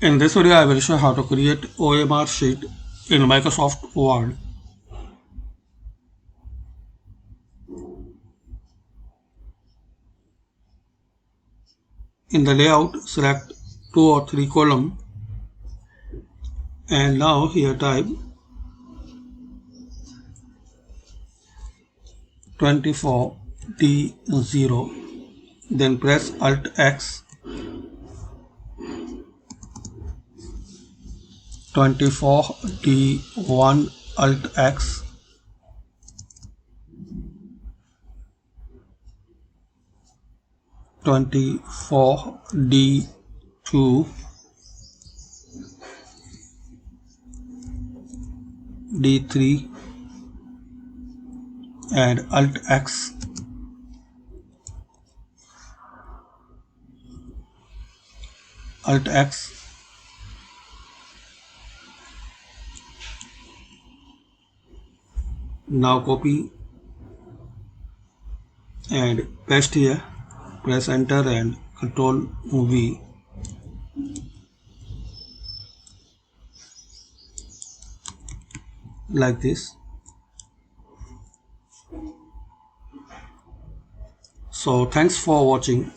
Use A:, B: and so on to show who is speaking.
A: In this video, I will show how to create OMR sheet in Microsoft Word. In the layout, select 2 or 3 column and now here type 24D0, then press Alt X. 24D1 Alt X, 24D2 D3 and Alt X, Alt X. Now copy and paste here, press enter and Ctrl V. Like this. So thanks for watching.